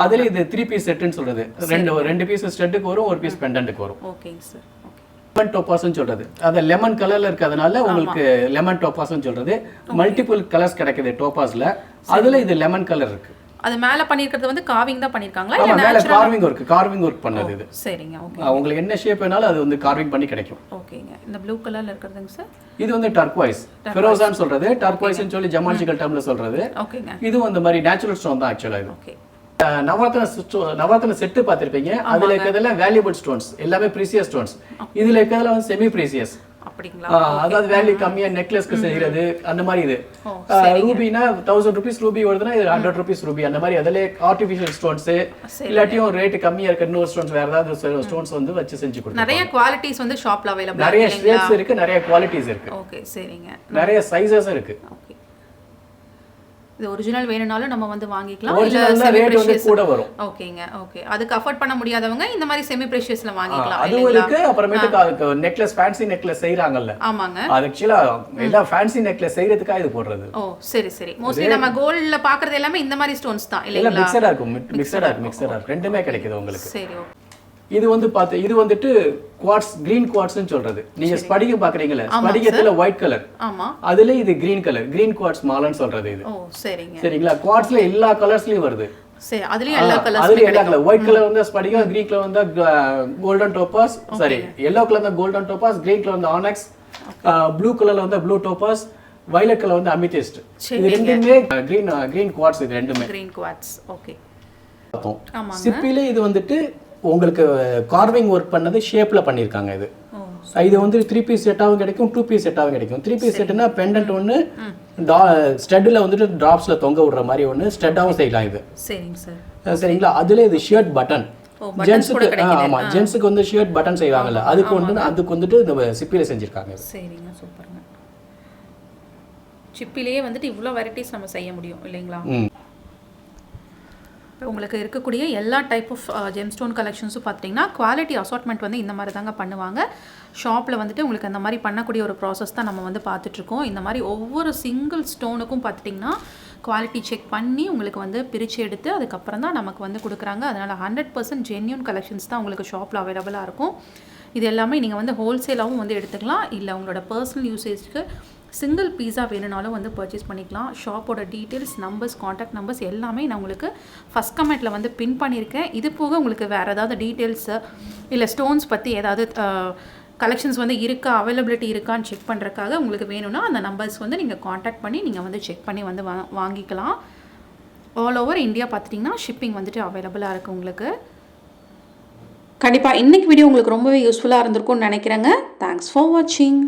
அதுல இது 3 பீஸ் செட்னு சொல்றது. ரெண்டு பீஸ் ஸ்டட்டுக்கு வரும், ஒரு பீஸ் பெண்டன்ட்க்கு வரும். ஓகேங்க சார். லெமன் டோபாஸ்னு சொல்றது, அது லெமன் கலர்ல இருக்கிறதுனால உங்களுக்கு லெமன் டோபாஸ்னு சொல்றது. மல்டிபிள் கலர்ஸ் கிடைக்குது டோபாஸ்ல, அதுல இது லெமன் கலர் இருக்கு. அது மேல பண்ணிருக்கிறது வந்து கார்விங் தான் பண்ணிருக்காங்களா இல்ல மேல கார்விங் ஒர்க் பண்ணது இது. சரிங்க. ஓகே. உங்களுக்கு என்ன ஷேப் வேணாலும் அது வந்து கார்விங் பண்ணி கிடைக்கும். ஓகேங்க. இந்த ப்ளூ கலர்ல இருக்குதுங்க சார், இது வந்து டர்க்வைஸ், ஃபெரோசான்னு சொல்றது. டர்க்வைஸ்னு சொல்லி ஜமான்ஜிக்கல் டர்ம்ல சொல்றது. ஓகேங்க. இது அந்த மாதிரி நேச்சுரல் ஸ்டோன் தான் ஆக்சுவலா இது. ஓகே. நவரத்ன செட்டு பார்த்திருப்பீங்க, அதுல இருக்கிறதெல்லாம் வேல்யூபிள் ஸ்டோன்ஸ், எல்லாமே ப்ரீசியஸ் ஸ்டோன்ஸ். இதுல இருக்கிறதுல வந்து செமி ப்ரீசியஸ், அப்படிங்களா? அதாவது வேல்யூ கம்மியா நெக்லஸ்க்கு செய்யறது அந்த மாதிரி. இது ரூபினா 1000 ரூபீஸ் ரூபி வருதுன்னா இது 100 ரூபீஸ் ரூபி அந்த மாதிரி. அதுல ஆர்டிஃபிஷியல் ஸ்டோன்ஸ், இல்லாட்டியும் ரேட் கம்மியா இருக்க இன்னொரு ஸ்டோன்ஸ், வேற ஏதாவது ஸ்டோன்ஸ் வந்து வச்சு செஞ்சு கொடுங்க. நிறைய குவாலிட்டிஸ் வந்து ஷாப்ல அவைலபிள், நிறைய ஷேப்ஸ் இருக்கு, நிறைய குவாலிட்டிஸ் இருக்கு. ஓகே சரிங்க. நிறைய சைஸஸ் இருக்கு. ஓகே. இது ஒரிஜினல் வேணும்னாலும் நம்ம வந்து வாங்கிக்கலாம். ஒரிஜினல்னா ரேட் வந்து கூட வரும். ஓகேங்க, ஓகே. அதுக்கு அஃபோர்ட் பண்ண முடியாதவங்க இந்த மாதிரி செமி பிரஷியஸ்ல வாங்கிக்கலாம். அதுவும் இருக்கு. அப்புறமேட்டுக்கு அதுக்கு நெக்லஸ், ஃபேன்சி நெக்லஸ் செய்றாங்கல்ல. ஆமாங்க. அது एक्चुअली எல்லா ஃபேன்சி நெக்லஸ் செய்யறதுக்காக இது போடுறது. ஓ சரி சரி. மோஸ்ட்லி நம்ம கோல்ட்ல பாக்குறது எல்லாமே இந்த மாதிரி ஸ்டோன்ஸ் தான் இல்லைங்களா? இல்ல மிக்ஸடா இருக்கும். மிக்ஸடா இருக்கும். ரெண்டுமே கிடைக்குது உங்களுக்கு. சரி ஓகே. இது வந்து இது வந்துட்டு குவார்ட்ஸ், கிரீன் குவார்ட்ஸ்னு சொல்றது. நீங்க ஸ்படிகம் பாக்குறீங்கல, ஸ்படிகத்துல ஒயிட் கலர். ஆமா. அதுல இது கிரீன் கலர், கிரீன் குவார்ட்ஸ் மாலன்னு சொல்றது இது. ஓ சரிங்க. சரிங்களா? குவார்ட்ஸ்ல எல்லா கலர்ஸ்லயும் வருது. சரி, அதுலயும் எல்லா கலர்ஸ். அதுல எல்லா கலர். ஒயிட் கலர் வந்து ஸ்படிகம், கிரீன் கலர் வந்து golden topaz, sorry yellow colour வந்து கோல்டன் டோபாஸ், கிரீன் கலர் வந்து ஆனக்ஸ், ப்ளூ கலர்ல வந்து ப்ளூ டோபாஸ், வயலட் கலர் வந்து அமிதிஸ்ட். இது ரெண்டுமே கிரீன் குவார்ட்ஸ். இது ரெண்டுமே கிரீன் குவார்ட்ஸ். ஓகே. ஆமாங்க. சிப்பில இது வந்துட்டு உங்களுக்கு கார்விங் ஒர்க் பண்ணது ஷேப்ல பண்ணிருக்காங்க. இது வந்து 3 பீஸ் செட்டாவும் கிடைக்கும், 2 பீஸ் செட்டாவும் கிடைக்கும். 3 பீஸ் செட்னா பெண்டன்ட் ஒன்னு, ஸ்டட்ல வந்துட்டு டிராப்ஸ்ல தொங்க விடுற மாதிரி ஒன்னு ஸ்டட்டாவும் செய்யலாம் இது. சரிங்க சார். சரிங்களா? அதுல இது ஷர்ட் பட்டன். ஜென்ட்ஸ்க்கு ஆமா, ஜென்ட்ஸ்க்கு வந்து ஷர்ட் பட்டன் செய்வாங்கல்ல, அதுக்கு வந்துட்டு இந்த சிப்பில செஞ்சிருக்காங்க. சரிங்க, சூப்பர்ங்க. சிப்பிலேயே வந்துட்டு இவ்ளோ வெரைட்டிஸ் நம்ம செய்ய முடியும் இல்லைங்களா? உங்களுக்கு இருக்கக்கூடிய எல்லா டைப் ஆஃப் ஜெம்ஸ்டோன் கலெக்ஷன்ஸும் பார்த்தீங்கன்னா குவாலிட்டி அசார்ட்மெண்ட் வந்து இந்த மாதிரி தாங்க பண்ணுவாங்க. ஷாப்பில் வந்துட்டு உங்களுக்கு அந்த மாதிரி பண்ணக்கூடிய ஒரு ப்ராசஸ் தான் நம்ம வந்து பார்த்துட்ருக்கோம். இந்த மாதிரி ஒவ்வொரு சிங்கிள் ஸ்டோனுக்கும் பார்த்துட்டிங்கன்னா குவாலிட்டி செக் பண்ணி உங்களுக்கு வந்து பிரித்து எடுத்து அதுக்கப்புறம் தான் நமக்கு வந்து கொடுக்குறாங்க. அதனால் 100% ஜென்யூன் கலெக்ஷன்ஸ் தான் உங்களுக்கு ஷாப்பில் அவைலபிளாக இருக்கும். இது எல்லாமே நீங்கள் வந்து ஹோல்சேலாகவும் வந்து எடுத்துக்கலாம், இல்லை உங்களோட பர்சனல் யூசேஜ்க்கு சிங்கிள் பீஸாக வேணுனாலும் வந்து பர்ச்சேஸ் பண்ணிக்கலாம். ஷாப்போட டீட்டெயில்ஸ், நம்பர்ஸ், காண்டாக்ட் நம்பர்ஸ் எல்லாமே நான் உங்களுக்கு ஃபஸ்ட் கமெண்ட்டில் வந்து பின் பண்ணியிருக்கேன். இது போக உங்களுக்கு வேறு ஏதாவது டீட்டெயில்ஸு இல்லை ஸ்டோன்ஸ் பற்றி ஏதாவது கலெக்ஷன்ஸ் வந்து இருக்கா, அவைலபிலிட்டி இருக்கான்னு செக் பண்ணுறதுக்காக உங்களுக்கு வேணும்னா அந்த நம்பர்ஸ் வந்து நீங்கள் காண்டாக்ட் பண்ணி நீங்கள் வந்து செக் பண்ணி வந்து வாங்கிக்கலாம். ஆல் ஓவர் இந்தியா பார்த்துட்டிங்கன்னா ஷிப்பிங் வந்துட்டு அவைலபிளாக இருக்குது உங்களுக்கு. கண்டிப்பாக இன்றைக்கி வீடியோ உங்களுக்கு ரொம்பவே யூஸ்ஃபுல்லாக இருந்திருக்கும்னு நினைக்கிறேங்க. தேங்க்ஸ் ஃபார் வாட்சிங்.